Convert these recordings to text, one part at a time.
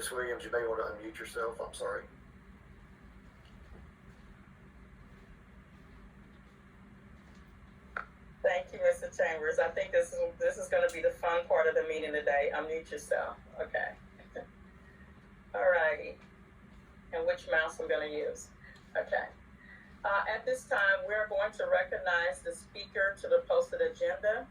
Ms. Williams, you may want to unmute yourself. I'm sorry. Thank you, Mr. Chambers. I think this is going to be the fun part of the meeting today. Unmute yourself. Okay. All righty. And which mouse I'm going to use? Okay. At this time, we're going to recognize the speaker to the posted agenda.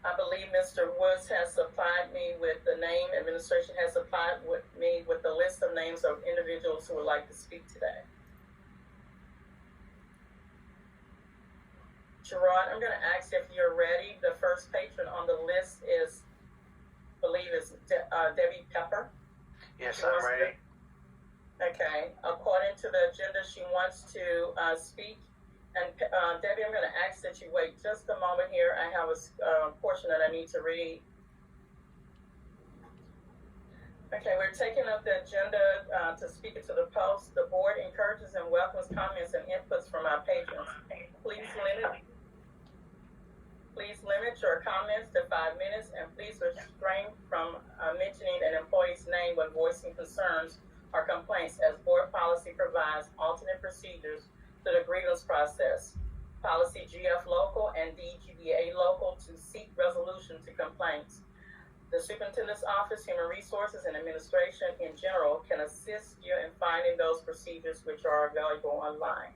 I believe Mr. Woods has supplied me with the name. Administration has supplied me with the list of names of individuals who would like to speak today. Gerard, I'm going to ask if you're ready. The first patron on the list is, I believe, is Debbie Pepper. Yes, I'm ready. Okay. According to the agenda, she wants to speak. And Debbie, I'm going to ask that you wait just a moment here. I have a portion that I need to read. Okay, we're taking up the agenda to speak it to the post. The board encourages and welcomes comments and inputs from our patrons. Please limit your comments to 5 minutes, and please refrain from mentioning an employee's name when voicing concerns or complaints, as board policy provides alternate procedures to the grievance process, policy GF local and DGBA local, to seek resolution to complaints. The Superintendent's Office, Human Resources, and Administration in general can assist you in finding those procedures which are available online.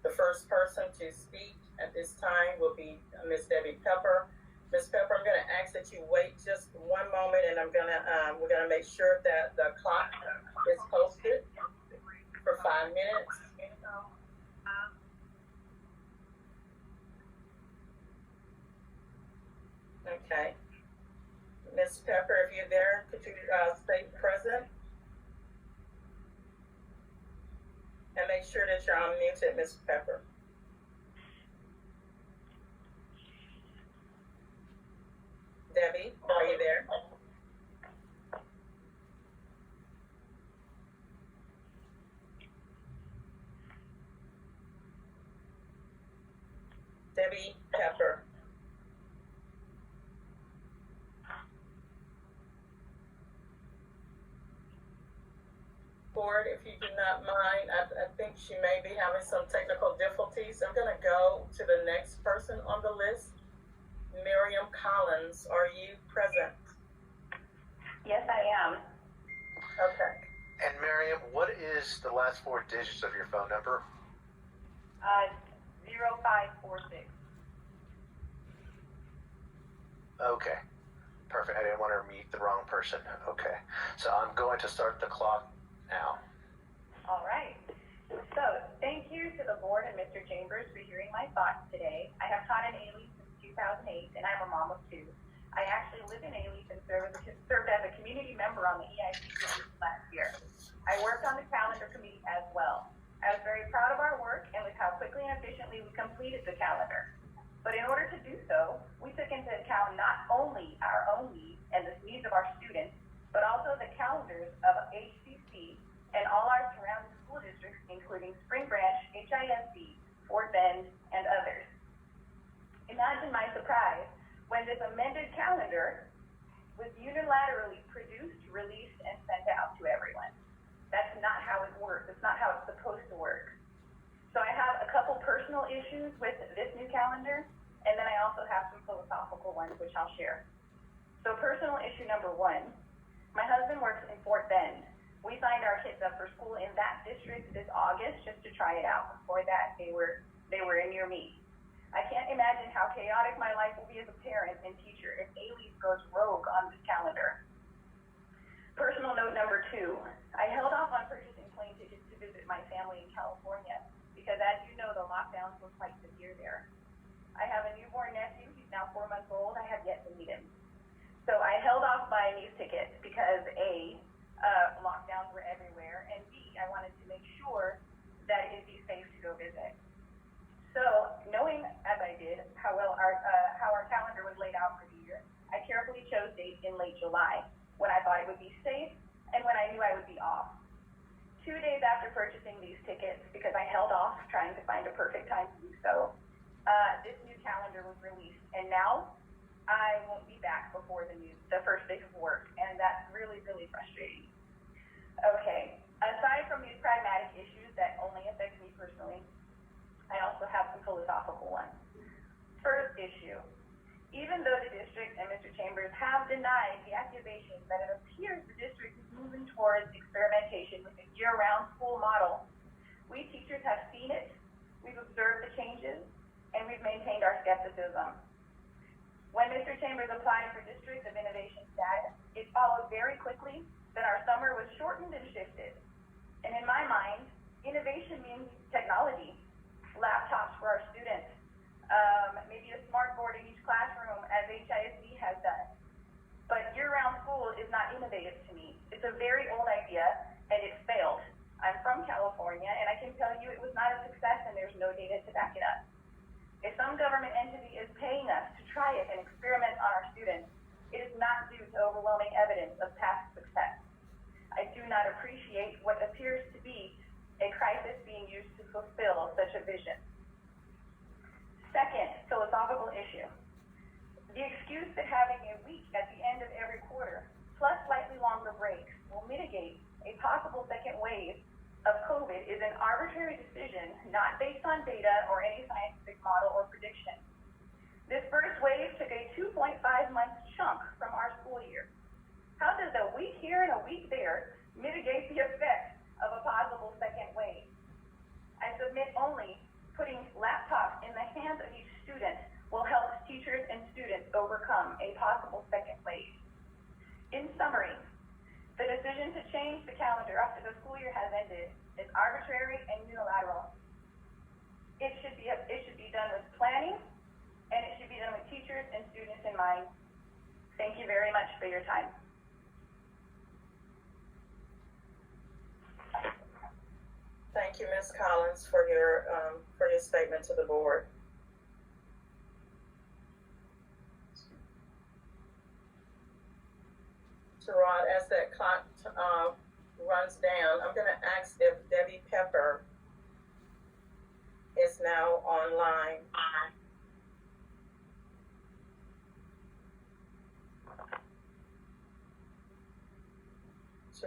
The first person to speak at this time will be Ms. Debbie Pepper. Ms. Pepper, I'm going to ask that you wait just one moment, and we're going to make sure that the clock is posted for 5 minutes. Okay. Ms. Pepper, if you're there, could you stay present? And make sure that you're unmuted, Ms. Pepper. Debbie, are you there? Debbie Pepper. Board, if you do not mind, I think she may be having some technical difficulties. I'm going to go to the next person on the list. Miriam Collins, are you present? Yes, I am. Okay. And Miriam, what is the last 4 digits of your phone number? 0546. Okay, perfect. I didn't want to meet the wrong person. Okay, so I'm going to start the clock now. All right. So thank you to the board and Mr. Chambers for hearing my thoughts today. I have taught in Alief since 2008, and I'm a mom of 2. I actually live in Alief and served as a community member on the EIC committee last year. I worked on the calendar committee as well. I was very proud of our work and with how quickly and efficiently we completed the calendar. But in order to do so, we took into account not only our own needs and the needs of our students, but also the calendars of HCC and all our surrounding school districts, including Spring Branch, HISD, Fort Bend, and others. Imagine my surprise when this amended calendar was unilaterally produced, released, and sent out to everyone. That's not how it works. It's not how it's supposed to work. So I have a couple personal issues with this new calendar, and then I also have some philosophical ones, which I'll share. So personal issue number 1, my husband works in Fort Bend. We signed our kids up for school in that district this August just to try it out. Before that, they were in near me. I can't imagine how chaotic my life will be as a parent and teacher if Alief goes rogue on this calendar. Personal note number 2, I held off on purchasing plane tickets to visit my family in California because, as you know, the lockdowns were quite severe there. I have a newborn nephew. He's now 4 months old. I have yet to meet him. So I held off buying these tickets because A, lockdowns were everywhere, and B, I wanted to make sure that it'd be safe to go visit. So, knowing as I did how our calendar was laid out for the year, I carefully chose dates in late July when I thought it would be safe and when I knew I would be off. 2 days after purchasing these tickets, because I held off trying to find a perfect time to do so, this new calendar was released, and now I won't be back back before the first day of work, and that's really, really frustrating. Okay, aside from these pragmatic issues that only affect me personally, I also have some philosophical ones. First issue, even though the district and Mr. Chambers have denied the accusations that it appears the district is moving towards experimentation with a year-round school model, we teachers have seen it, we've observed the changes, and we've maintained our skepticism. When Mr. Chambers applied for District of Innovation status, it followed very quickly that our summer was shortened and shifted. And in my mind, innovation means technology, laptops for our students, maybe a smart board in each classroom as HISD has done. But year-round school is not innovative to me. It's a very old idea, and it failed. I'm from California, and I can tell you it was not a success, and there's no data to back it up. If some government entity is paying us to try it and experiment on our students, it is not due to overwhelming evidence of past success. I do not appreciate what appears to be a crisis being used to fulfill such a vision. Second philosophical issue. The excuse that having a week at the end of every quarter, plus slightly longer breaks, will mitigate a possible second wave of COVID is an arbitrary decision not based on data or any scientific model or prediction. This first wave took a 2.5-month chunk from our school year. How does a week here and a week there mitigate the effect of a possible second wave? I submit only putting laptops in the hands of each student will help teachers and students overcome a possible second wave. In summary, the decision to change the calendar after the school year has ended is arbitrary and unilateral. It should be done with planning, and it should be done with teachers and students in mind. Thank you very much for your time. Thank you, Ms. Collins, for your statement to the board. Rod, as that clock runs down, I'm going to ask if Debbie Pepper is now online.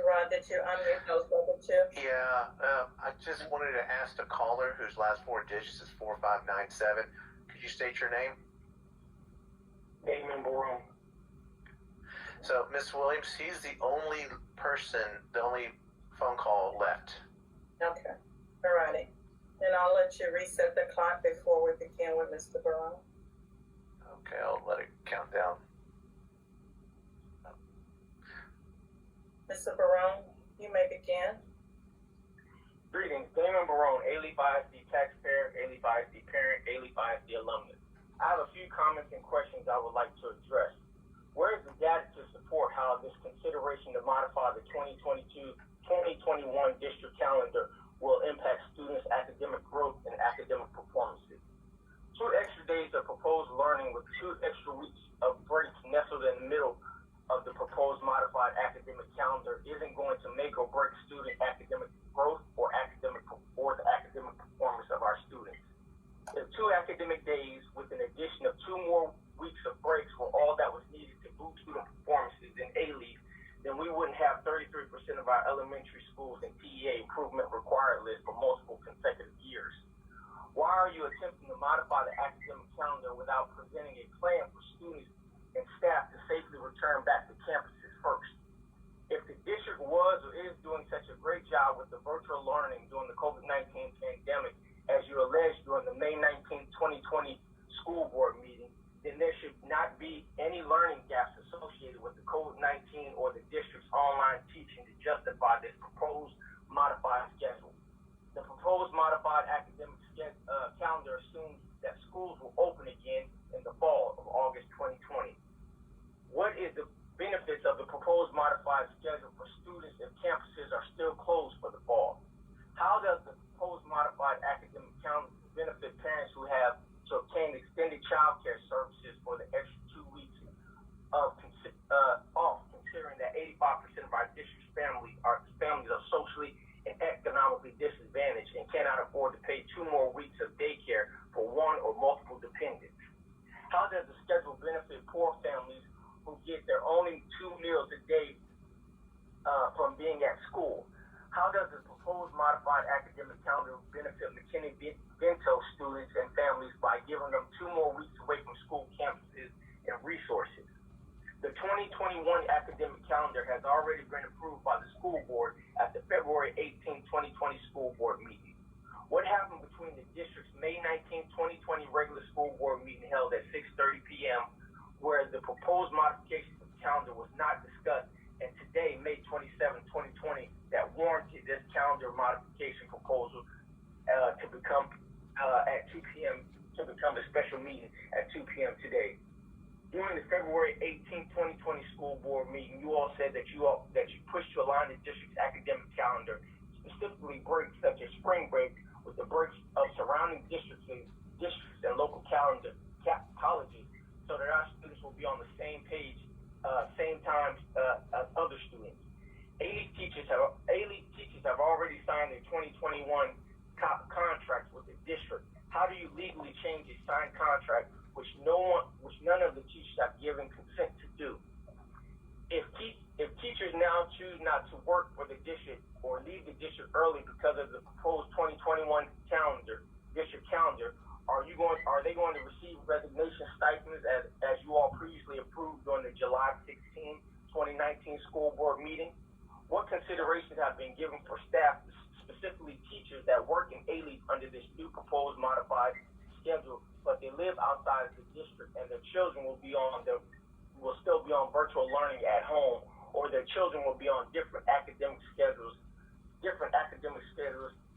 Rod, did you unmute those other two? Yeah, I just wanted to ask the caller whose last four digits is 4597. Could you state your name? Damon Barone. So, Ms. Williams, he's the only phone call left. Okay, all righty. Then I'll let you reset the clock before we begin with Mr. Barone. Okay, I'll let it count down. Mr. Barone, you may begin. Greetings, Damon Barone, Alief ISD taxpayer, Alief ISD parent, Alief ISD alumnus. I have a few comments and questions I would like to address. Where is the data to support how this consideration to modify the 2022-2021 district calendar will impact students' academic growth and academic performances? 2 extra days of proposed learning with 2 extra weeks of breaks nestled in the middle of the proposed modified academic calendar isn't going to make or break student academic growth or the academic performance of our students. If 2 academic days with an addition of 2 more weeks of breaks were all that was needed to boost student performances in Alief, then we wouldn't have 33% of our elementary schools in PEA improvement required list for multiple consecutive years. Why are you attempting to modify the academic calendar without presenting a plan for students and staff to safely return back to campuses first? If the district was or is doing such a great job with the virtual learning during the COVID-19 pandemic, as you alleged during the May 19, 2020 school board meeting, then there should not be any learning gaps associated with the COVID-19 or the district's online teaching to justify this proposed modified schedule. The proposed modified academic calendar assumes that schools will open again in the fall of August 2020. What is the benefits of the proposed modified schedule for students if campuses are still closed for the fall? How does the proposed modified academic calendar benefit parents who have to obtain extended child McKinney Bento students and families by giving them 2 more weeks away from school campuses and resources. The 2021 academic calendar has already been approved by the school board at the February 18, 2020 school board meeting. What happened between the district's May 19, 2020 regular school board meeting held at 6:30 p.m., where the proposed modification of the calendar was not discussed, and today, May 27, 2020, that warranted this calendar modification proposal to become at 2 p.m. to become a special meeting at 2 p.m. today. During the February 18, 2020 school board meeting, you all said that you pushed to align the district's academic calendar, specifically breaks such as spring break, with the breaks of surrounding districts and local colleges, so that our students will be on the same page, same times as other students. Alief teachers have already signed their 2021 contracts with the district. How do you legally change a signed contract which none of the teachers have given consent to do? If teachers now choose not to work for the district or leave the district early because of the proposed 2021 district calendar, are they going to receive resignation stipends as you all previously approved during the July 16, 2019 school board meeting? What considerations have been given for staff, specifically teachers that work in Alief under this new proposed modified schedule, but they live outside of the district and their children will still be on virtual learning at home, or their children will be on different academic schedules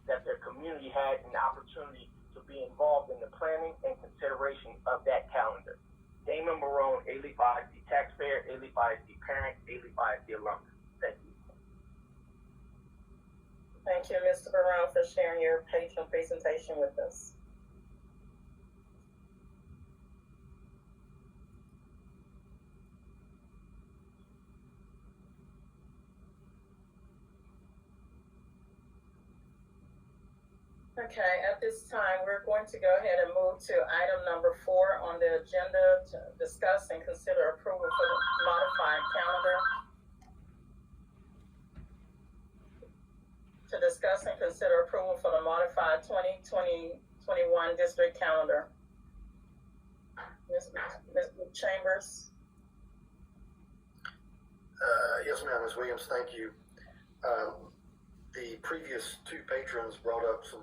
that their community had an opportunity to be involved in the planning and consideration of that calendar. Damon Barone, Alief ISD taxpayer, Alief ISD parent, Alief ISD alumnus. Thank you. Thank you, Mr. Barone, for sharing your patient presentation with us. Okay, at this time, we're going to go ahead and move to item number 4 on the agenda to discuss and consider approval for the modified calendar. To discuss and consider approval for the modified 2020-21 district calendar. Ms. Chambers? Yes, ma'am, Ms. Williams, thank you. The previous 2 patrons brought up some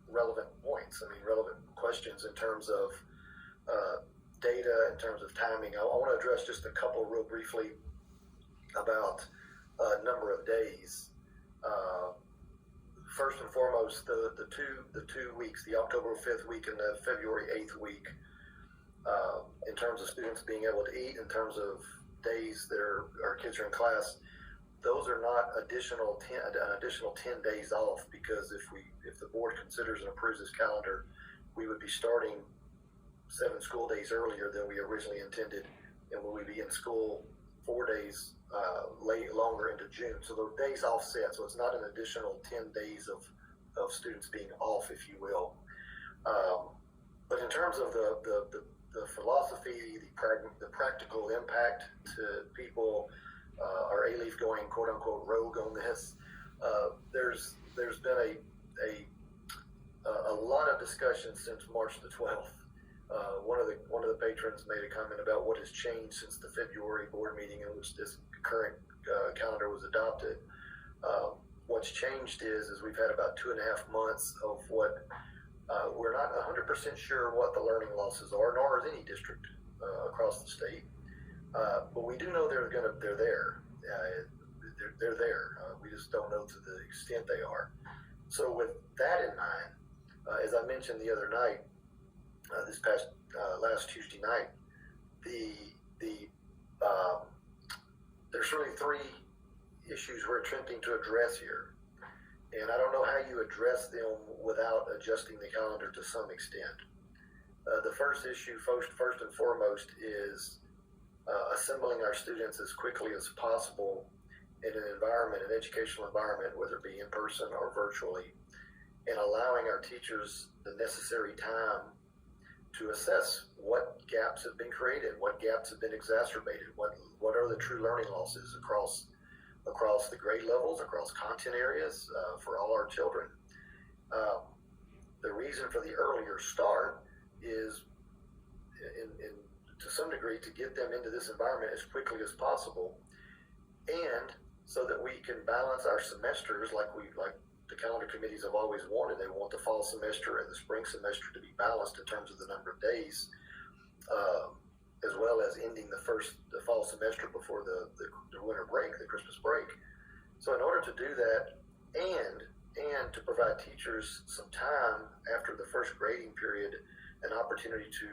relevant points, relevant questions in terms of data, in terms of timing. I want to address just a couple real briefly about number of days. First and foremost, the two weeks, the October 5th week and the February 8th week, in terms of students being able to eat, in terms of days that our kids are in class, those are not an additional 10 days off, because if the board considers and approves this calendar, we would be starting 7 school days earlier than we originally intended, and we would be in school 4 days longer into June. So the days offset, so it's not an additional 10 days of students being off, if you will. But in terms of the philosophy, the practical impact to people, our Alief going quote unquote rogue on this, there's been a lot of discussion since March the 12th. One of the patrons made a comment about what has changed since the February board meeting in which this current calendar was adopted. What's changed is we've had about 2.5 months of what we're not 100% sure what the learning losses are, nor is any district across the state. But we do know they're there. They're there. We just don't know to the extent they are. So with that in mind, as I mentioned the other night, this past last Tuesday night, there's really 3 issues we're attempting to address here, and I don't know how you address them without adjusting the calendar to some extent. The first issue, first and foremost, is assembling our students as quickly as possible in an educational environment, whether it be in person or virtually, and allowing our teachers the necessary time to assess what gaps have been created, what gaps have been exacerbated, what are the true learning losses across the grade levels, across content areas for all our children. reason for the earlier start is to some degree to get them into this environment as quickly as possible, and so that we can balance our semesters like the calendar committees have always wanted. They want the fall semester and the spring semester to be balanced in terms of the number of days, as well as ending the fall semester before the winter break, the Christmas break. So in order to do that, and to provide teachers some time after the first grading period, an opportunity to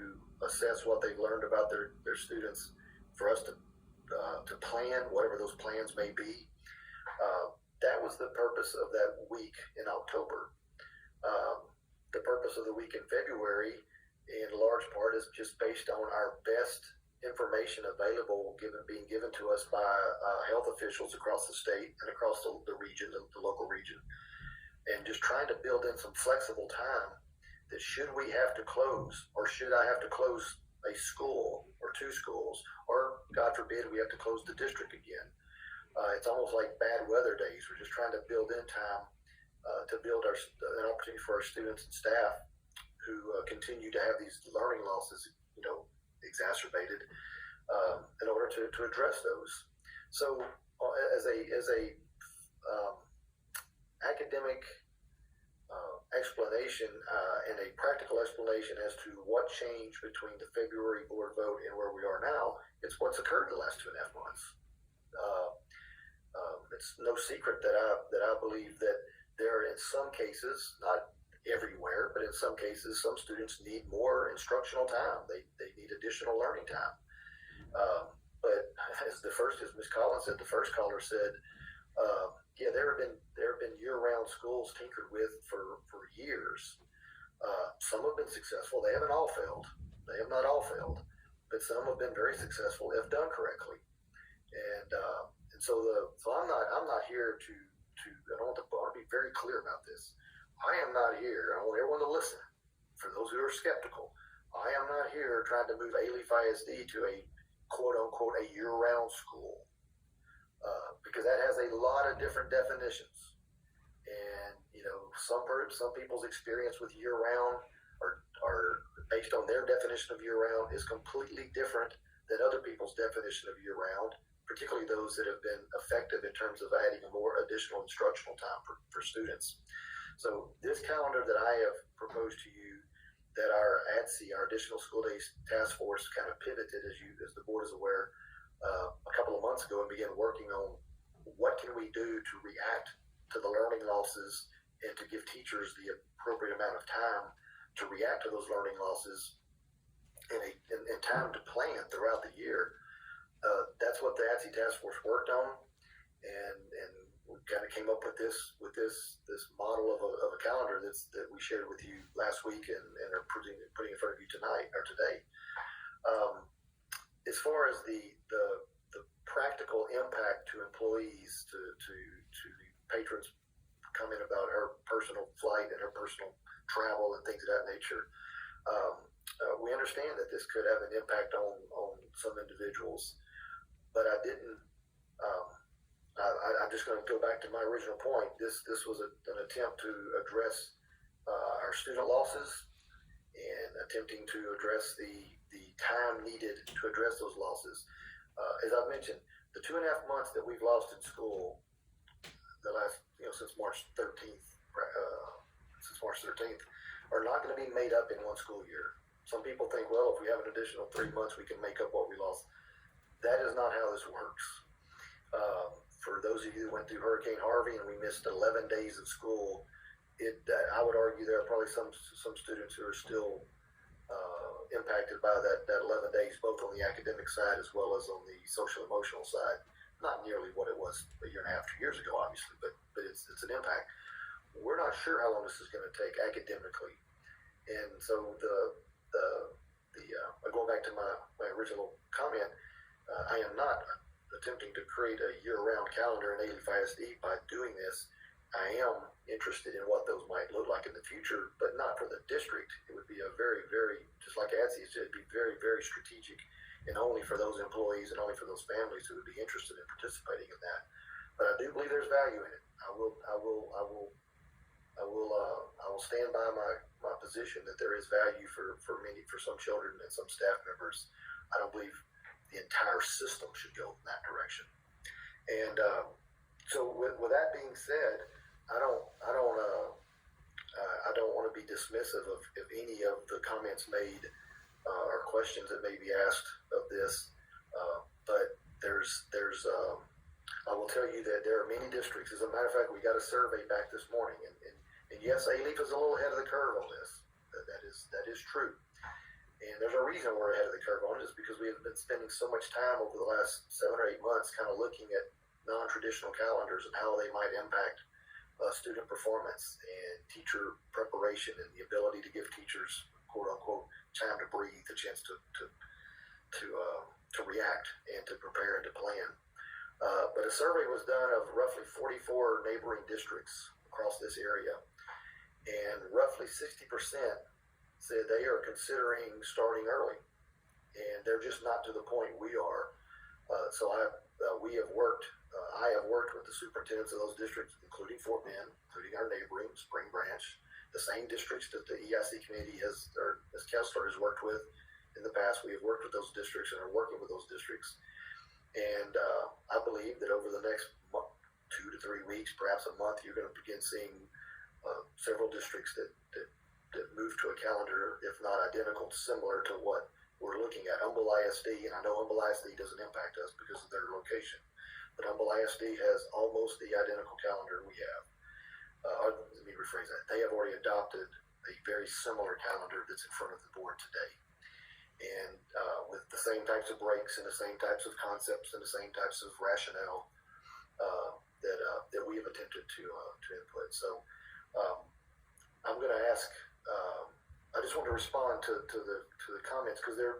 assess what they've learned about their students, for us to plan whatever those plans may be. That was the purpose of that week in October. The purpose of the week in February, in large part, is just based on our best information available, being given to us by health officials across the state and across the region, the local region, and just trying to build in some flexible time that should we have to close, or should I have to close a school or two schools, or God forbid we have to close the district again. It's almost like bad weather days. We're just trying to build in time to build an opportunity for our students and staff who continue to have these learning losses, exacerbated, in order to address those. So, as a academic explanation and a practical explanation as to what changed between the February board vote and where we are now, it's what's occurred in the last 2.5 months. It's no secret that I believe that there are, in some cases, not everywhere, but in some cases, some students need more instructional time. They need additional learning time. But as Ms. Collins said, the first caller said, yeah, there have been year-round schools tinkered with for years. Some have been successful. They haven't all failed. They have not all failed, but some have been very successful if done correctly. And so I'm not here to I want to be very clear about this. I am not here. I want everyone to listen. For those who are skeptical, I am not here trying to move Alief ISD to a quote-unquote a year-round school, because that has a lot of different definitions. And some people's experience with year-round are based on their definition of year-round is completely different than other people's definition of year-round, particularly those that have been effective in terms of adding more additional instructional time for students. So this calendar that I have proposed to you, that our ADSI, our Additional School Days Task Force, kind of pivoted, as the board is aware, a couple of months ago, and began working on what can we do to react to the learning losses and to give teachers the appropriate amount of time to react to those learning losses and time to plan throughout the year. That's what the ADSI Task Force worked on, and we kind of came up with this model of a calendar that we shared with you last week and are putting in front of you tonight or today. As far as the practical impact to employees, to patrons comment about her personal flight and her personal travel and things of that nature, we understand that this could have an impact on some individuals, but I didn't. I'm just going to go back to my original point. This was an attempt to address our student losses and attempting to address the time needed to address those losses. As I've mentioned, the 2.5 months that we've lost in school, the last, since March 13th, are not going to be made up in one school year. Some people think, well, if we have an additional 3 months, we can make up what we lost. That is not how this works. For those of you who went through Hurricane Harvey and we missed 11 days of school, I would argue there are probably some students who are still impacted by that 11 days, both on the academic side as well as on the social emotional side. Not nearly what it was a year and a half, 2 years ago, obviously, but it's an impact. We're not sure how long this is going to take academically, and so going back to my original comment, I am not attempting to create a year-round calendar in Alief ISD by doing this. I am interested in what those might look like in the future, but not for the district. It would be a very, very, just like ADSI said, it'd be very, very strategic, and only for those employees and only for those families who would be interested in participating in that. But I do believe there's value in it. I will stand by my position position that there is value for some children and some staff members. I don't believe the entire system should go in that direction. And so with that being said, I don't want to be dismissive of any of the comments made or questions that may be asked of this, but I will tell you that there are many districts. As a matter of fact, we got a survey back this morning, and yes, Alief is a little ahead of the curve on this. That is true, and there's a reason we're ahead of the curve on it, is because we have been spending so much time over the last 7 or 8 months, kind of looking at non-traditional calendars and how they might impact student performance and teacher preparation and the ability to give teachers, quote unquote, time to breathe, a chance to react and to prepare and to plan. But a survey was done of roughly 44 neighboring districts across this area, and roughly 60% said they are considering starting early, and they're just not to the point we are. So I have worked with the superintendents of those districts, including Fort Bend, including our neighboring Spring Branch, the same districts that the EIC committee Ms. Kessler has worked with in the past. We have worked with those districts and are working with those districts. And I believe that over the next 2 to 3 weeks, perhaps a month, you're going to begin seeing several districts that move to a calendar, if not identical, similar to what we're looking at. Humble ISD, and I know Humble ISD doesn't impact us because of their location, but Humble ISD has almost the identical calendar we have. Let me rephrase that. They have already adopted a very similar calendar that's in front of the board today. And with the same types of breaks and the same types of concepts and the same types of rationale that we have attempted to input. So I'm going to ask. I just want to respond to the comments, because they're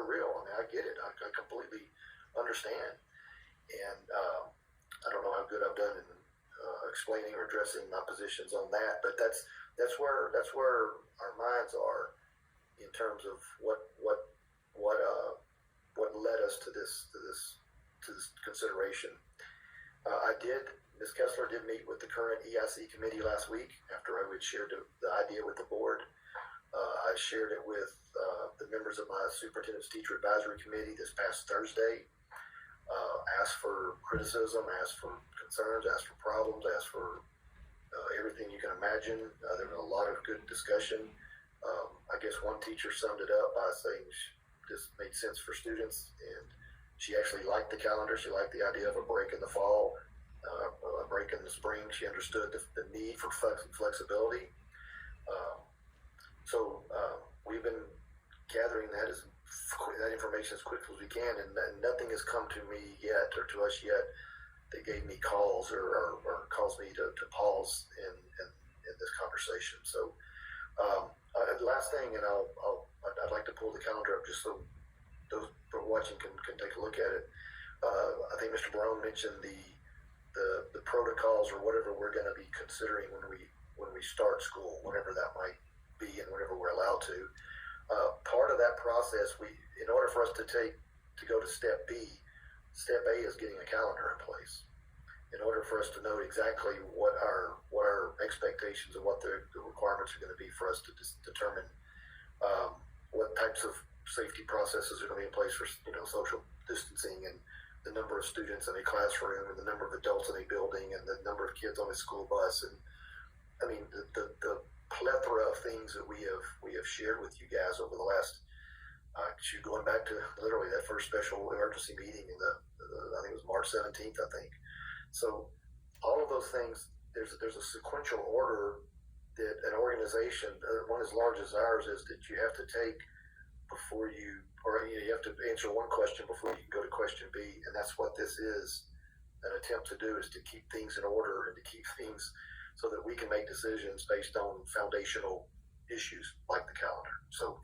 real. I mean, I get it. I completely understand, and I don't know how good I've done in explaining or addressing my positions on that. But that's where our minds are in terms of what led us to this consideration. Ms. Kessler did meet with the current EIC committee last week after I had shared the idea with the board. I shared it with the members of my superintendent's teacher advisory committee this past Thursday. Asked for criticism, asked for concerns, asked for problems, asked for everything you can imagine. There was a lot of good discussion. I guess one teacher summed it up by saying this made sense for students, and she actually liked the calendar. She liked the idea of a break in the fall, a break in the spring. She understood the need for flexibility. So we've been gathering that information as quickly as we can, and nothing has come to me yet, or to us yet, that gave me cause or caused me to pause in this conversation. So last thing, and I'd like to pull the calendar up just so those who are watching can take a look at it. I think Mr. Barone mentioned the protocols or whatever we're going to be considering when we start school, whatever that might be, and whatever we're allowed to. Part of that process, in order for us to go to step B, step A is getting a calendar in place. In order for us to know exactly what our expectations and what the requirements are going to be for us to determine what types of safety processes are going to be in place for social distancing, and the number of students in a classroom, and the number of adults in a building, and the number of kids on a school bus. And I mean, the plethora of things that we have shared with you guys over the last going back to literally that first special emergency meeting in I think it was March 17th, I think. So all of those things, there's a sequential order that an organization, one as large as ours is, that you have to take before you have to answer one question before you can go to question B. And that's what this is an attempt to do, is to keep things in order and to keep things so that we can make decisions based on foundational issues like the calendar. So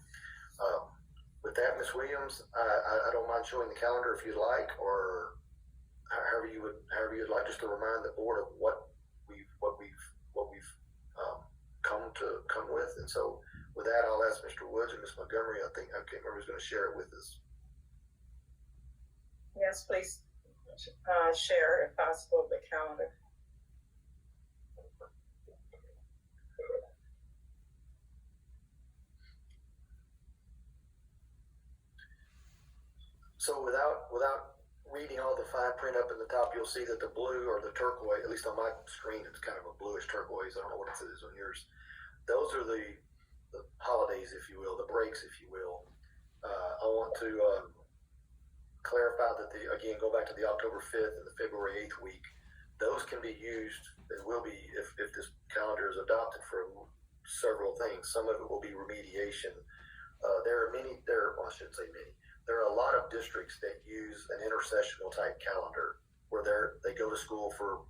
with that, Ms. Williams, I don't mind showing the calendar if you'd like, or however you would like, just to remind the board of what we've come with. And so with that, I'll ask Mr. Woods and Ms. Montgomery. I can't remember who's going to share it with us. Yes, please share, if possible, the calendar. So without reading all the fine print up in the top, you'll see that the blue or the turquoise, at least on my screen, it's kind of a bluish turquoise. I don't know what it is on yours. Those are the holidays, if you will, the breaks, if you will. I want to clarify that again, go back to the October 5th and the February 8th week. Those can be used and will be, if this calendar is adopted, for several things. Some of it will be remediation. There I shouldn't say many. There are a lot of districts that use an intersessional type calendar where they go to school for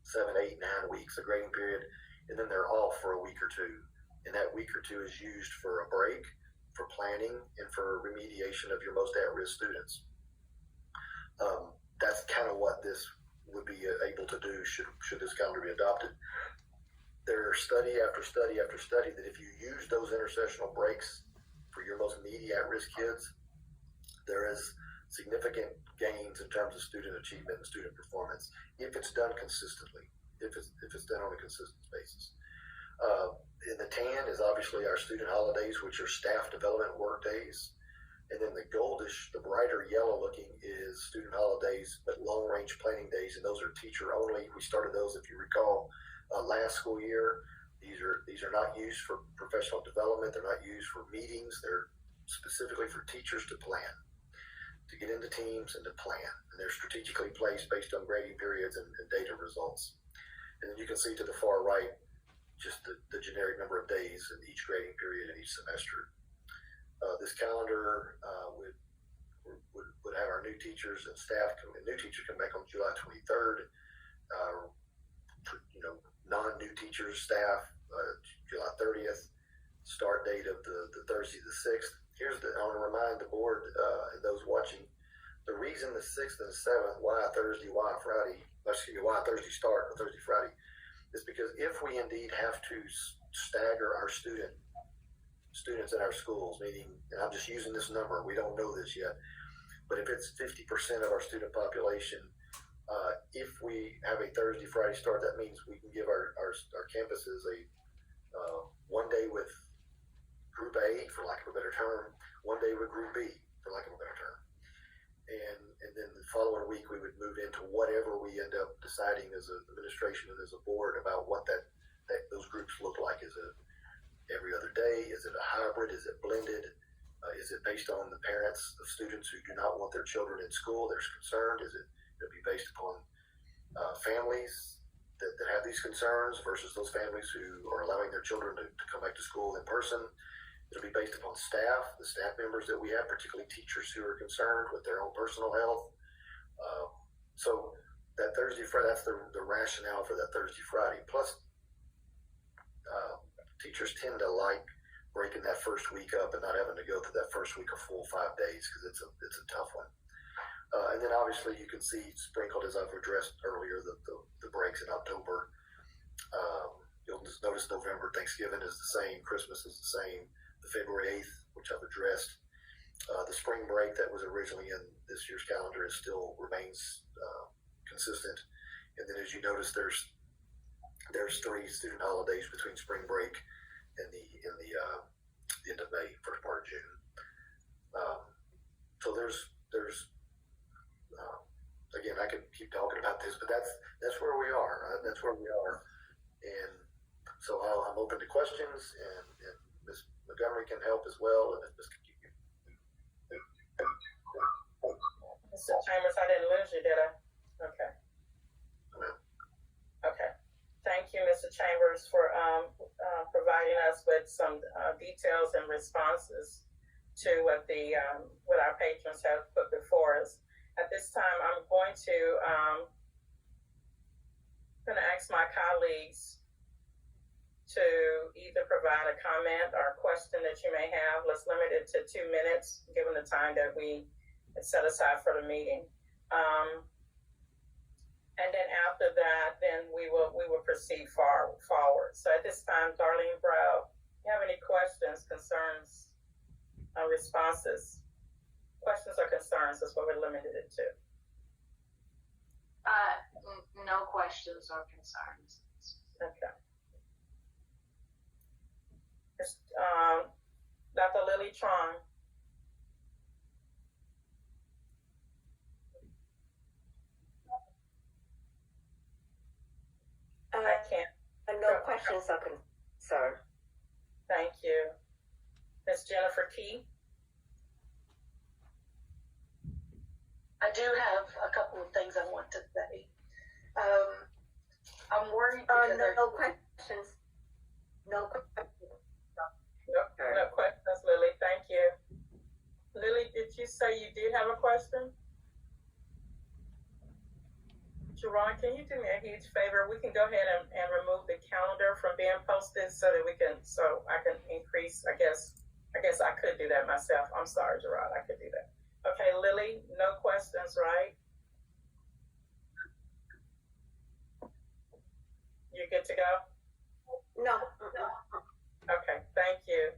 7, 8, 9 weeks, a grading period, and then they're off for a week or two. And that week or two is used for a break, for planning, and for remediation of your most at-risk students. That's kind of what this would be able to do should this calendar be adopted. There's study after study after study that if you use those intersessional breaks for your most needy at-risk kids, there is significant gains in terms of student achievement and student performance if it's done consistently, if it's done on a consistent basis. In the tan is obviously our student holidays, which are staff development work days. And then the goldish, the brighter yellow looking, is student holidays, but long range planning days, and those are teacher only. We started those, if you recall, last school year. These are not used for professional development. They're not used for meetings. They're specifically for teachers to plan, to get into teams and to plan. And they're strategically placed based on grading periods and data results. And then you can see to the far right just the generic number of days in each grading period in each semester. This calendar would have our new teachers and staff new teachers come back on July 23rd. Non-new teachers, staff, July 30th. Start date of the Thursday the 6th. I want to remind the board and those watching, the reason the 6th and the 7th, why Thursday, why Thursday start or Thursday, Friday, is because if we indeed have to stagger our students in our schools, meaning, and I'm just using this number, we don't know this yet, but if it's 50% of our student population, if we have a Thursday, Friday start, that means we can give our campuses a one day with Group A, for lack of a better term, one day with Group B, for lack of a better term. And then the following week, we would move into whatever we end up deciding as an administration and as a board about what those groups look like. Is it every other day? Is it a hybrid? Is it blended? Is it based on the parents of students who do not want their children in school? They're concerned. It'll be based upon families that have these concerns versus those families who are allowing their children to come back to school in person. It'll be based upon staff, the staff members that we have, particularly teachers who are concerned with their own personal health. So that Thursday, Friday, that's the rationale for that Thursday, Friday. Plus, teachers tend to like breaking that first week up and not having to go through that first week a full 5 days because it's a tough one. And then obviously you can see sprinkled, as I've addressed earlier, the breaks in October. You'll just notice November, Thanksgiving is the same, Christmas is the same, the February 8th, which I've addressed. The spring break that was originally in this year's calendar still remains consistent. And then as you notice, there's 3 student holidays between spring break and the end of May, first part of June. So there's again, I could keep talking about this, but that's where we are. That's where we are, and so I'm open to questions, and Ms. Montgomery can help as well, and Ms. Mr. Chambers, I didn't lose you, did I? Okay. Okay. Thank you, Mr. Chambers, for providing us with some details and responses to what our patrons have put before us. At this time, I'm going to ask my colleagues to either provide a comment or a question that you may have. Let's limit it to 2 minutes, given the time that we set aside for the meeting. And then after that, then we will proceed forward. So at this time, Darlene Brown, you have any questions, concerns, responses? Questions or concerns is what we're limited it to. No questions or concerns. Okay. Dr. Lily Tron. questions or concerns? Thank you. Ms. Jennifer Key? I do have a couple of things I want to say. I'm worried because No questions. No questions. No questions, Lily. Thank you. Lily, did you say you did have a question? Jerron, can you do me a huge favor? We can go ahead and remove the calendar from being posted so that so I can increase, I guess I could do that myself. I'm sorry, Jerron, I could do that. Okay, Lily, no questions, right? You're good to go? No. Okay, thank you.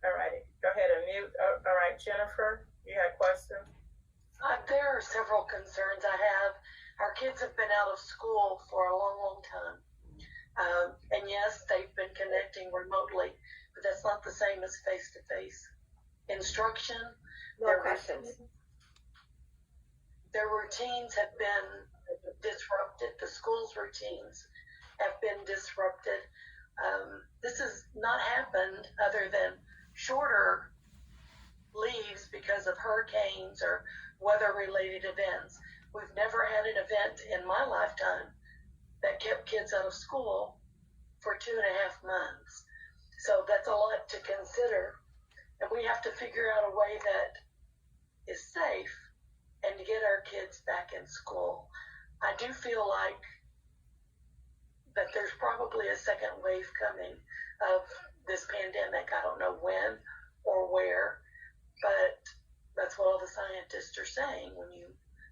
All righty, go ahead and mute. All right, Jennifer, you had questions? there are several concerns I have. Our kids have been out of school for a long, long time. And yes, they've been connecting remotely, but that's not the same as face-to-face instruction. No questions. Their routines have been disrupted. The school's routines have been disrupted. This has not happened other than shorter leaves because of hurricanes or weather-related events. We've never had an event in my lifetime that kept kids out of school for 2.5 months. So that's a lot to consider. And we have to figure out a way that is safe and to get our kids back in school. I do feel like that there's probably a second wave coming of this pandemic. I don't know when or where, but that's what all the scientists are saying when you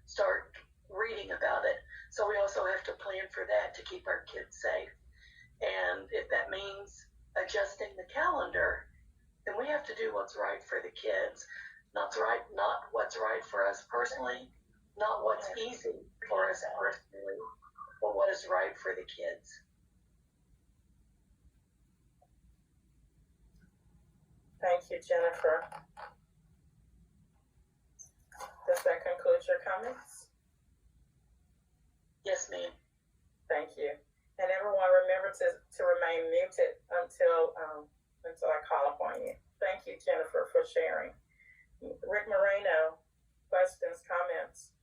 start reading about it. So we also have to plan for that to keep our kids safe. And if that means adjusting the calendar, then we have to do what's right for the kids. Not what's right for us personally, not what's easy for us personally, but what is right for the kids. Thank you, Jennifer. Does that conclude your comments? Yes, ma'am. Thank you. And everyone, remember to remain muted until I call upon you. Thank you, Jennifer, for sharing. Rick Moreno, questions, comments?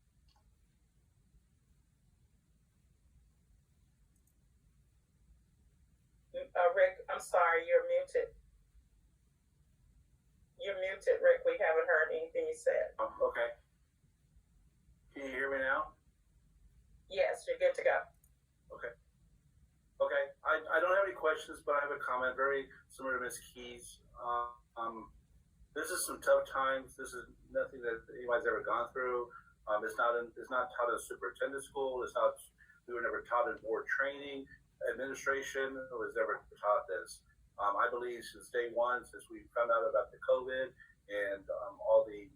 Rick, I'm sorry, you're muted. You're muted, Rick. We haven't heard anything you said. Oh, okay. Can you hear me now? Yes, you're good to go. Okay. Okay. I don't have any questions, but I have a comment very similar to Ms. Key's. This is some tough times. This is nothing that anybody's ever gone through. It's not taught in superintendent school. We were never taught in board training. Administration was never taught this. I believe since day one, since we found out about the COVID and all the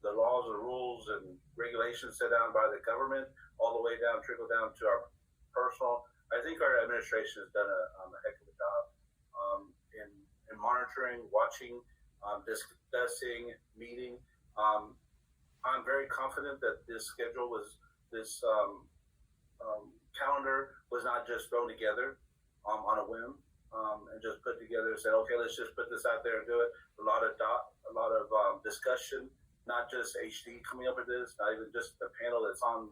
laws and rules and regulations set down by the government, all the way down, trickle down to our personal. I think our administration has done a heck of a job in monitoring, watching, discussing, meeting. I'm very confident that this calendar was not just thrown together on a whim and just put together and said, okay, let's just put this out there and do it. A lot of discussion, not just HD coming up with this, not even just the panel that's on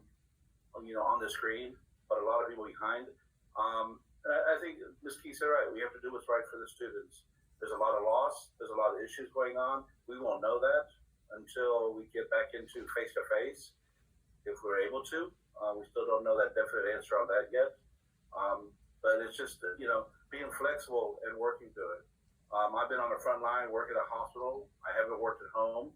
the screen, but a lot of people behind. I think Ms. Key said right. We have to do what's right for the students. There's a lot of loss. There's a lot of issues going on. We won't know that until we get back into face-to-face, if we're able to. We still don't know that definite answer on that yet. But it's just, being flexible and working through it. I've been on the front line working at a hospital. I haven't worked at home.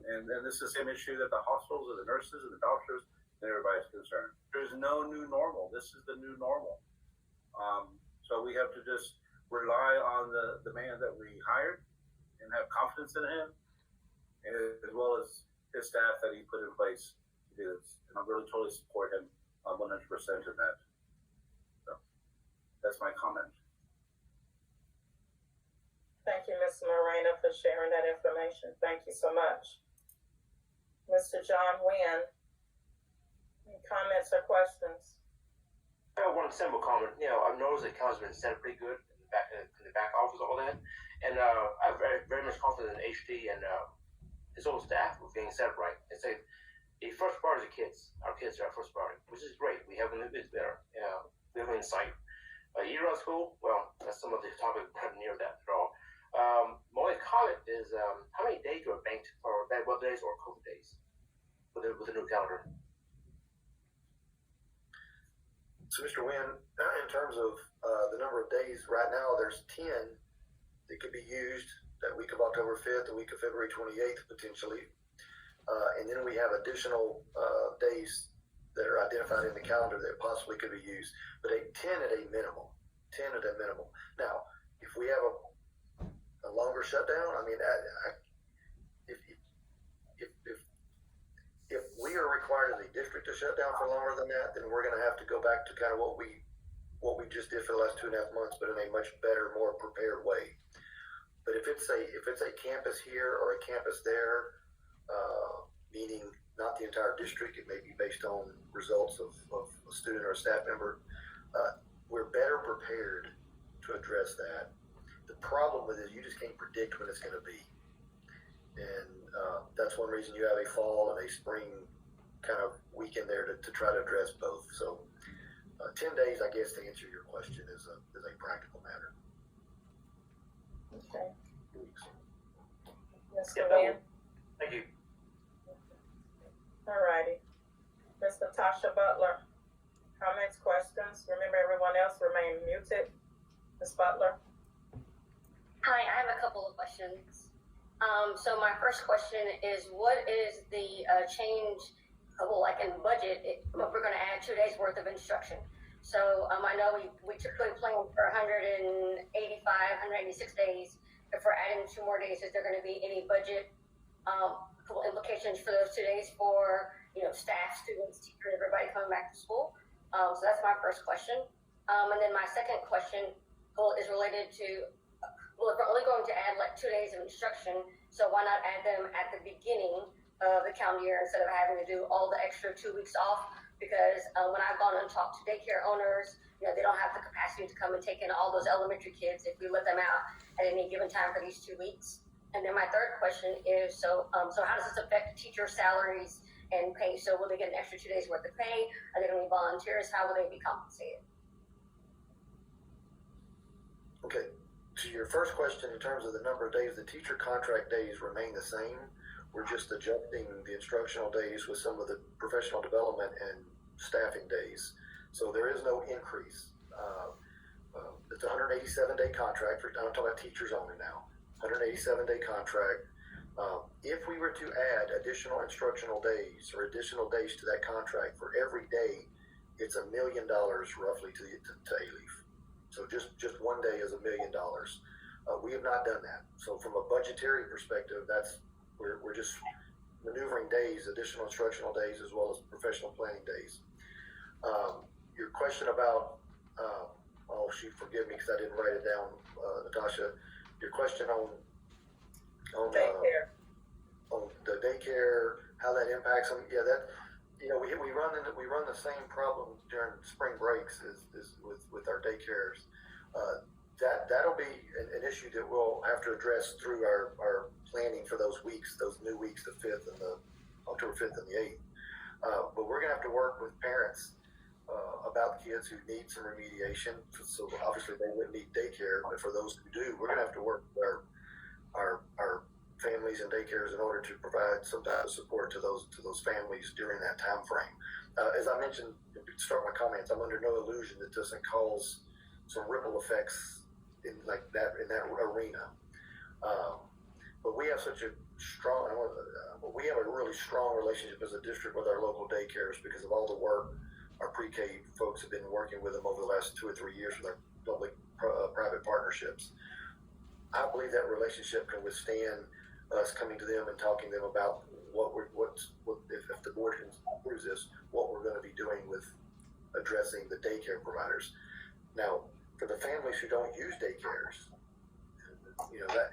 And this is the same issue that the hospitals and the nurses and the doctors and everybody's concerned. There's no new normal. This is the new normal. So we have to just rely on the man that we hired and have confidence in him, and as well as his staff that he put in place to do this. And I really totally support him 100% in that. So that's my comment. Thank you, Mr. Moreno, for sharing that information. Thank you so much. Mr. John Wynn, any comments or questions? I have one simple comment. I've noticed the account's been set up pretty good in the back office, all that, and I'm very much confident in HD and his whole staff with being set up right. It's like the first part is the kids. Our kids are our first priority, which is great. We have them a bit better. We have them in sight. Year-round school, well, that's some of the topic not near that at all. My only comment is how many days are banked for bad weather days or COVID days with the new calendar? So, Mr. Wynn, in terms of the number of days, right now there's 10 that could be used that week of October 5th, the week of February 28th, potentially. And then we have additional days that are identified in the calendar that possibly could be used, but 10 at a minimal. 10 at a minimal. Now, if we have a longer shutdown, I mean, if we are required as a district to shut down for longer than that, then we're going to have to go back to kind of what we just did for the last 2.5 months, but in a much better, more prepared way. But if it's a campus here or a campus there, meaning not the entire district, it may be based on results of a student or a staff member, we're better prepared to address that. The problem with it is you just can't predict when it's going to be. And that's one reason you have a fall and a spring kind of week in there to try to address both. So 10 days, I guess, to answer your question is a practical matter. Okay. Mr. Yeah, Wynn? Thank you. All righty. Ms. Natasha Butler, comments, questions? Remember, everyone else remain muted. Ms. Butler? Hi, I have a couple of questions. So my first question is, what is the change, like in budget, we're going to add 2 days worth of instruction. So I know we typically plan for 185, 186 days. If we're adding 2 more days, is there going to be any budget implications for those 2 days for, staff, students, teachers, everybody coming back to school? So that's my first question. And then my second question is related to, well, if we're only going to add like 2 days of instruction, so why not add them at the beginning of the calendar year instead of having to do all the extra 2 weeks off? Because when I've gone and talked to daycare owners, they don't have the capacity to come and take in all those elementary kids if we let them out at any given time for these 2 weeks. And then my third question is, so how does this affect teacher salaries and pay? So will they get an extra 2 days worth of pay? Are they going to be volunteers? How will they be compensated? Okay. To your first question, in terms of the number of days, the teacher contract days remain the same. We're just adjusting the instructional days with some of the professional development and staffing days. So there is no increase. It's a 187-day contract. I'm talking about teachers only now. 187-day contract. If we were to add additional instructional days or additional days to that contract, for every day, it's $1 million roughly to Alief. So just 1 day is $1 million. We have not done that. So from a budgetary perspective, we're just maneuvering days, additional instructional days, as well as professional planning days. Your question about, forgive me because I didn't write it down, Natasha. Your question on Daycare. On the daycare, how that impacts them. Yeah, that we run the same problem during spring breaks as with our daycares. That'll be an issue that we'll have to address through our planning for those weeks, those new weeks, the 5th and the October 5th and the 8th. But we're going to have to work with parents about kids who need some remediation. So obviously they wouldn't need daycare, but for those who do, we're going to have to work with our families and daycares in order to provide some type of support to those families during that time frame. As I mentioned to start my comments, I'm under no illusion that doesn't cause some ripple effects in that arena. But we have such a strong, we have a really strong relationship as a district with our local daycares because of all the work our pre-K folks have been working with them over the last 2 or 3 years with our public-private partnerships. I believe that relationship can withstand us coming to them and talking to them about if the board can approve this, what we're going to be doing with addressing the daycare providers. Now, for the families who don't use daycares, that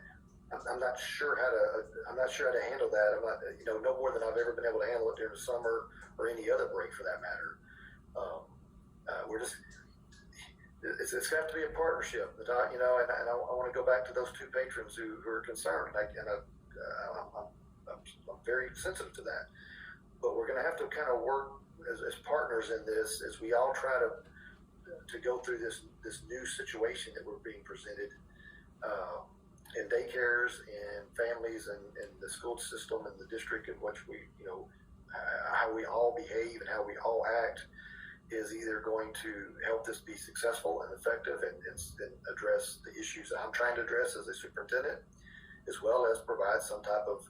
I'm not sure how to handle that. I'm not, no more than I've ever been able to handle it during the summer or any other break for that matter. we're just, it's got to be a partnership. But I want to go back to those two patrons who are concerned, I'm very sensitive to that. But we're going to have to kind of work as partners in this as we all try to go through this new situation that we're being presented in daycares and families and the school system and the district in which we, how we all behave and how we all act is either going to help this be successful and effective and address the issues that I'm trying to address as a superintendent, as well as provide some type of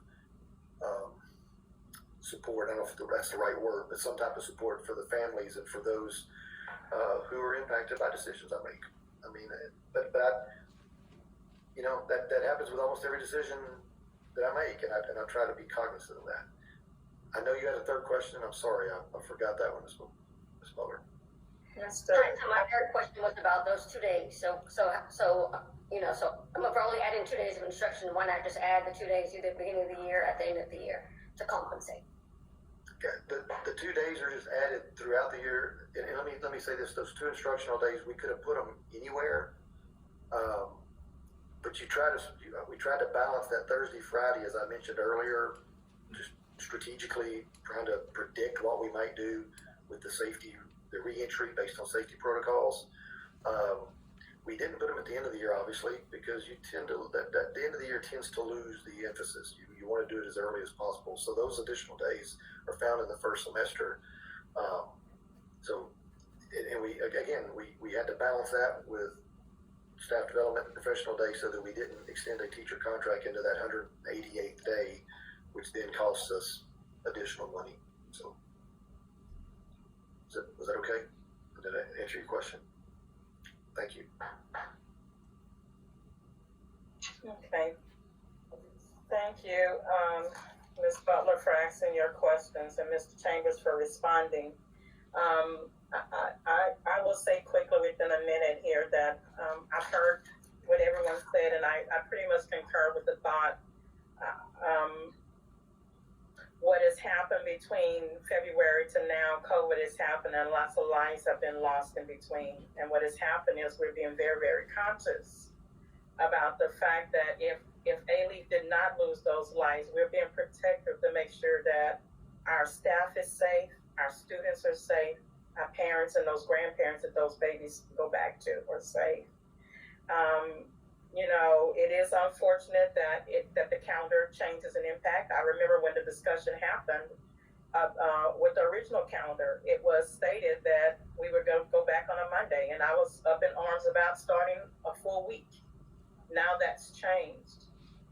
support. I don't know if that's the right word, but some type of support for the families and for those who are impacted by decisions I make. I mean, but that happens with almost every decision that I make, and I try to be cognizant of that. I know you had a third question. I'm sorry, I forgot that one, Ms. Muller. Yes, Right, so my third question was about those 2 days. So if we're only adding 2 days of instruction, why not just add the 2 days either at the beginning of the year or at the end of the year to compensate? Okay, the 2 days are just added throughout the year. And let me say this: those 2 instructional days, we could have put them anywhere, but we tried to balance that Thursday, Friday, as I mentioned earlier, just strategically trying to predict what we might do with the re-entry based on safety protocols. We didn't put them at the end of the year, obviously, because the end of the year tends to lose the emphasis. You want to do it as early as possible. So those additional days are found in the first semester. We had to balance that with staff development and professional day so that we didn't extend a teacher contract into that 188th day, which then costs us additional money. So was that okay? Did I answer your question? Thank you. Okay. Thank you, Ms. Butler, for asking your questions, and Mr. Chambers for responding. I will say quickly within a minute here that I've heard what everyone said, and I pretty much concur with the thought. What has happened between February to now, COVID has happened, and lots of lives have been lost in between. And what has happened is we're being very, very conscious about the fact that if Alief did not lose those lives, we're being protective to make sure that our staff is safe, our students are safe, our parents and those grandparents that those babies go back to are safe. It is unfortunate that the calendar changes and impact. I remember when the discussion happened with the original calendar, it was stated that we were going to go back on a Monday, and I was up in arms about starting a full week. Now that's changed.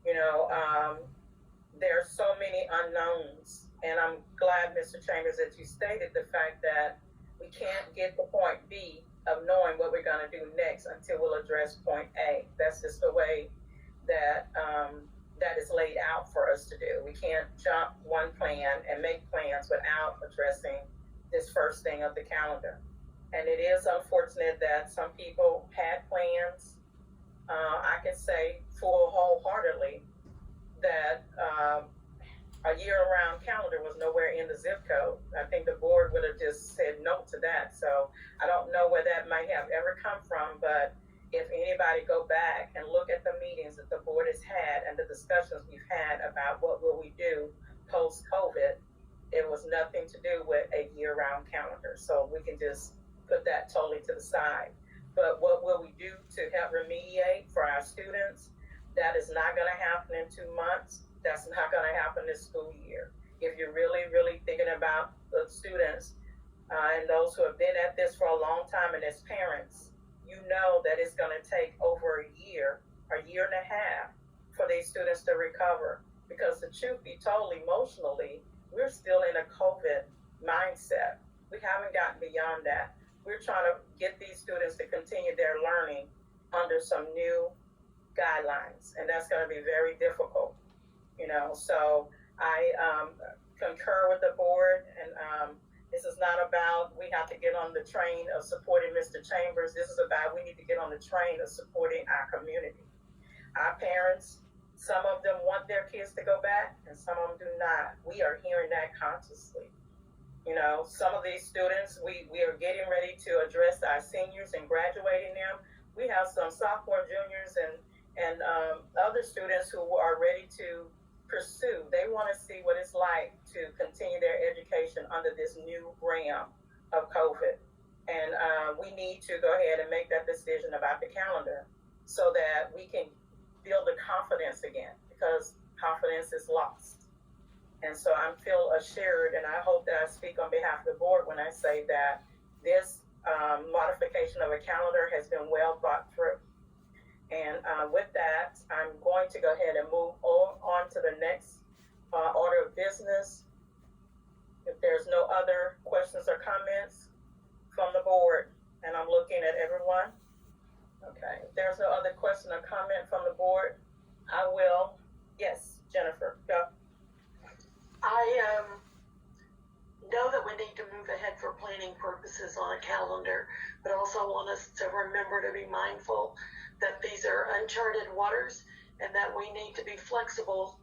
There are so many unknowns, and I'm glad, Mr. Chambers, that you stated the fact that we can't get to point B of knowing what we're going to do next until we'll address point A. That's just the way that that is laid out for us to do. We can't jump one plan and make plans without addressing this first thing of the calendar. And it is unfortunate that some people had plans. I can say wholeheartedly that a year-round calendar was nowhere in the zip code. I think the board would have just said no to that. So I don't know where that might have ever come from, but if anybody go back and look at the meetings that the board has had and the discussions we've had about what will we do post-COVID, it was nothing to do with a year-round calendar. So we can just put that totally to the side. But what will we do to help remediate for our students? That is not going to happen in 2 months. That's not going to happen this school year. If you're really, really thinking about the students and those who have been at this for a long time and as parents, you know that it's going to take over a year and a half for these students to recover. Because the truth be told, emotionally, we're still in a COVID mindset. We haven't gotten beyond that. We're trying to get these students to continue their learning under some new guidelines, and that's going to be very difficult. So I concur with the board, and this is not about we have to get on the train of supporting Mr. Chambers. This is about we need to get on the train of supporting our community. Our parents, some of them want their kids to go back, and some of them do not. We are hearing that consciously. You know, some of these students, we are getting ready to address our seniors and graduating them. We have some sophomore, juniors, and other students who are ready to pursue. They want to see what it's like to continue their education under this new realm of COVID. And we need to go ahead and make that decision about the calendar so that we can build the confidence again, because confidence is lost. And so I feel assured, and I hope that I speak on behalf of the board when I say that this modification of a calendar has been well thought through. And with that, I'm going to go ahead and move on to the next order of business. If there's no other questions or comments from the board, and I'm looking at everyone. Okay, if there's no other question or comment from the board, I will. Yes, Jennifer, go. I know that we need to move ahead for planning purposes on a calendar, but also want us to remember to be mindful that these are uncharted waters and that we need to be flexible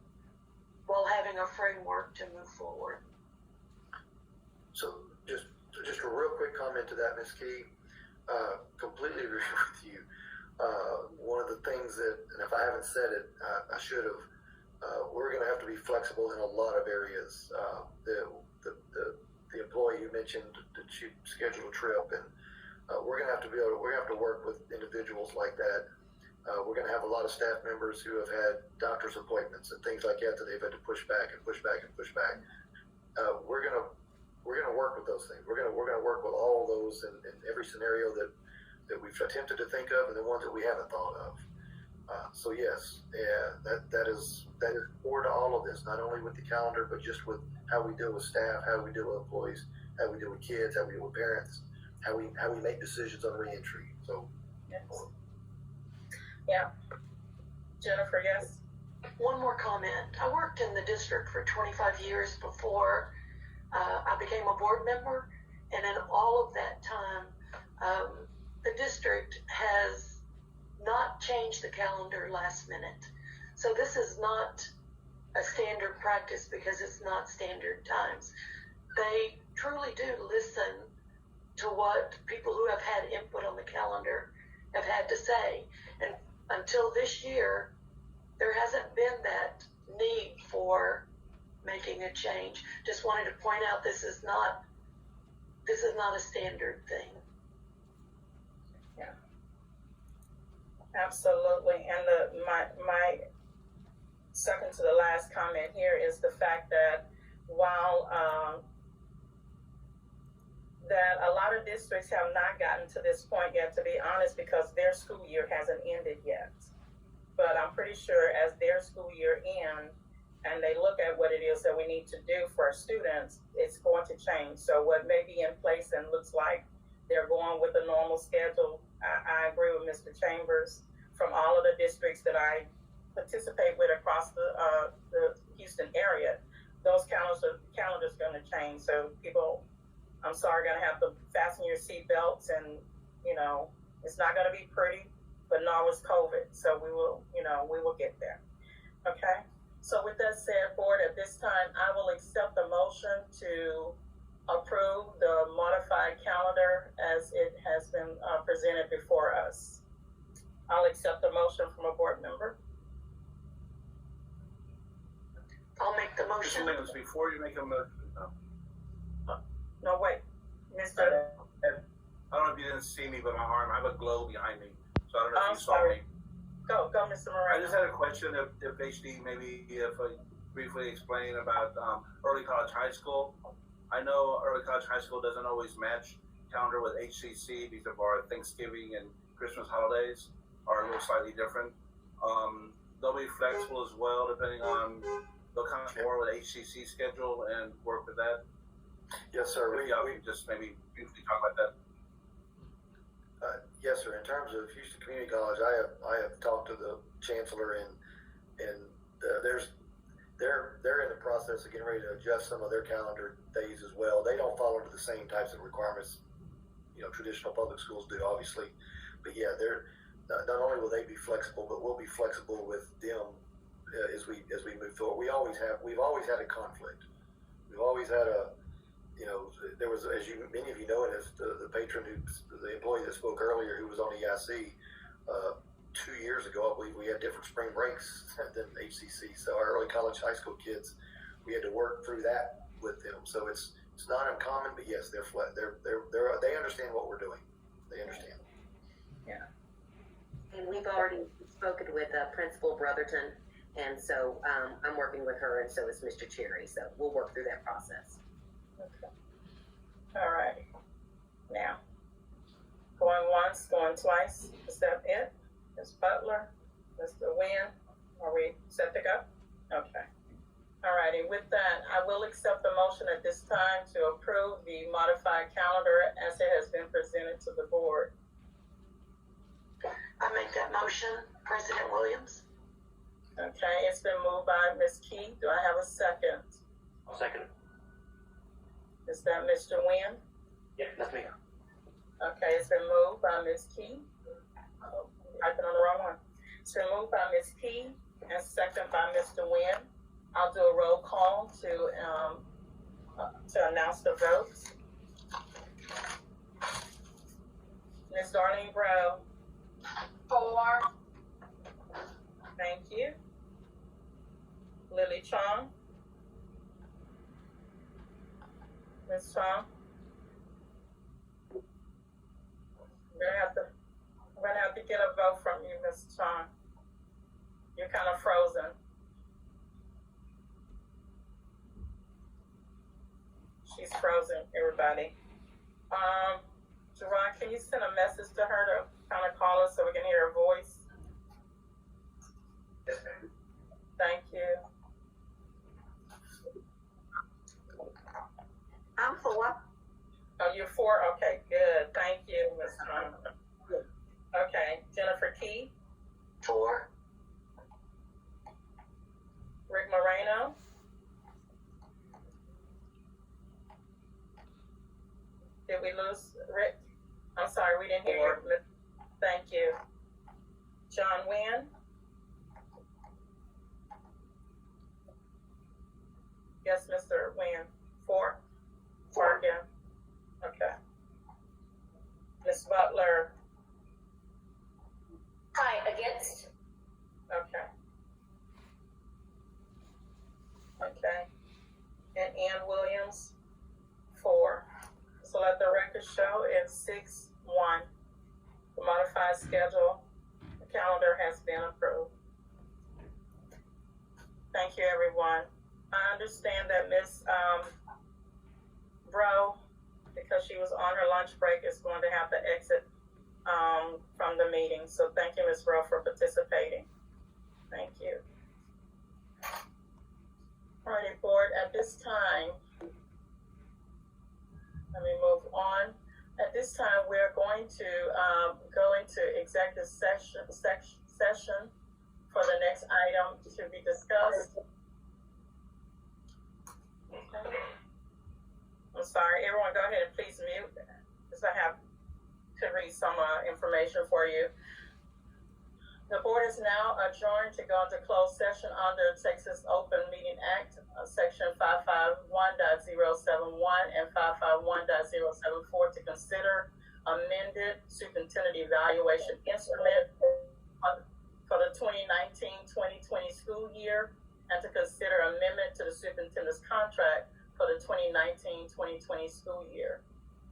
while having a framework to move forward. So just a real quick comment to that, Ms. Key. Completely agree with you. One of the things that, and if I haven't said it, I should have. We're going to have to be flexible in a lot of areas. The employee you mentioned that she scheduled a trip, and we're going to have to work with individuals like that. We're going to have a lot of staff members who have had doctor's appointments and things like that they've had to push back. We're going to work with those things. We're going to work with all those in every scenario that we've attempted to think of, and the ones that we haven't thought of. So yes, that is core to all of this, not only with the calendar, but just with how we deal with staff, how we deal with employees, how we deal with kids, how we deal with parents, how we make decisions on reentry. So yes. Yeah, Jennifer, yes. One more comment. I worked in the district for 25 years before I became a board member, and in all of that time, the district has not changed the calendar last minute. So this is not a standard practice because it's not standard times. They truly do listen to what people who have had input on the calendar have had to say. And until this year, there hasn't been that need for making a change. Just wanted to point out this is not a standard thing. Yeah, absolutely. And my second to the last comment here is the fact that while that a lot of districts have not gotten to this point yet, to be honest, because their school year hasn't ended yet. But I'm pretty sure as their school year ends and they look at what it is that we need to do for our students, it's going to change. So what may be in place and looks like they're going with a normal schedule, I agree with Mr. Chambers. From all of the districts that I participate with across the Houston area, those calendars are going to change. So people, I'm sorry, going to have to fasten your seatbelts, and it's not going to be pretty, but no, it's COVID. So we will get there. Okay. So with that said, board, at this time, I will accept the motion to approve the modified calendar as it has been presented before us. I'll accept the motion from a board member. I'll make the motion. Mr. Before you make a motion, No, wait. Mr. I don't know if you didn't see me, but my arm, I have a glow behind me. So I don't know if you saw sorry. me. Go, Mr. Moreno. I just had a question if HD if I briefly explain about early college high school. I know early college high school doesn't always match calendar with HCC because of our Thanksgiving and Christmas holidays are a little slightly different. They'll be flexible as well, depending on, they'll come more with HCC schedule and work with that. yes, sir. If y'all can just maybe briefly talk about that. Yes, sir. In terms of Houston Community College, I have talked to the chancellor, and they're in the process of getting ready to adjust some of their calendar days as well. They don't follow to the same types of requirements, traditional public schools do, obviously. But yeah, they're not only will they be flexible, but we'll be flexible with them as we move forward. We've always had a conflict. We've always had there was, as many of you know, and as the patron the employee that spoke earlier who was on EIC, 2 years ago, I believe we had different spring breaks than HCC. So our early college, high school kids, we had to work through that with them. So it's not uncommon, but yes, they understand what we're doing. They understand. Yeah. And we've already spoken with Principal Brotherton, and so I'm working with her, and so is Mr. Cherry. So we'll work through that process. Okay. All right. Now, going once, going twice. Is that it? Ms. Butler, Mr. Wynn, are we set to go? Okay. All righty. With that, I will accept the motion at this time to approve the modified calendar as it has been presented to the board. I make that motion, President Williams. Okay, it's been moved by Ms. Key. Do I have a second? I'll second it. Is that Mr. Wynn? Yeah, that's me. Okay, it's been moved by Ms. Key. Oh, typing on the wrong one. It's been moved by Ms. Key and second by Mr. Wynn. I'll do a roll call to announce the votes. Ms. Darlene Brown. 4. Thank you. Lily Chong. Ms. Chong. We're gonna have to get a vote from you, Ms. Chong. You're kind of frozen. She's frozen, everybody. Gerard, can you send a message to her to kind of call us so we can hear her voice? Yes, ma'am. Thank you. I'm for. Oh, you're 4? Okay, good. Thank you, Ms. Chong. Okay, Jennifer Key, 4. Rick Moreno, did we lose Rick? I'm sorry, we didn't hear you. Thank you. John Wynn? Yes, Mr. Wynn. 4? 4 again. Okay. Ms. Butler? Hi, against. Okay. Okay. And Ann Williams? 4. So let the record show it's 6-1. The modified schedule, the calendar has been approved. Thank you, everyone. I understand that Ms. Bro, because she was on her lunch break, is going to have to exit from the meeting. So thank you, Ms. Bro, for participating. Thank you. All right, board, at this time, let me move on. At this time, we're going to go into executive session for the next item to be discussed. Okay. I'm sorry, everyone go ahead and please mute, because I have to read some information for you. The board is now adjourned to go into closed session under Texas Open Meeting Act, section 551.071 and 551.074 to consider amended superintendent evaluation instrument for the 2019-2020 school year, and to consider amendment to the superintendent's contract for the 2019-2020 school year.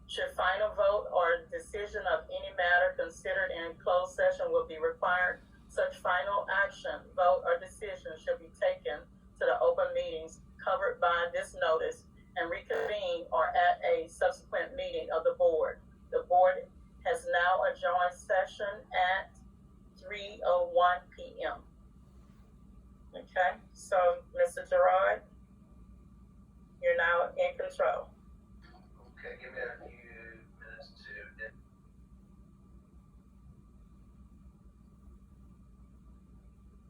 Should final vote or decision of any matter considered in closed session will be required, such final action, vote, or decision should be taken to the open meetings covered by this notice and reconvene or at a subsequent meeting of the board. The board has now adjourned session at 3:01 p.m. Okay, so Mr. Gerard, you're now in control.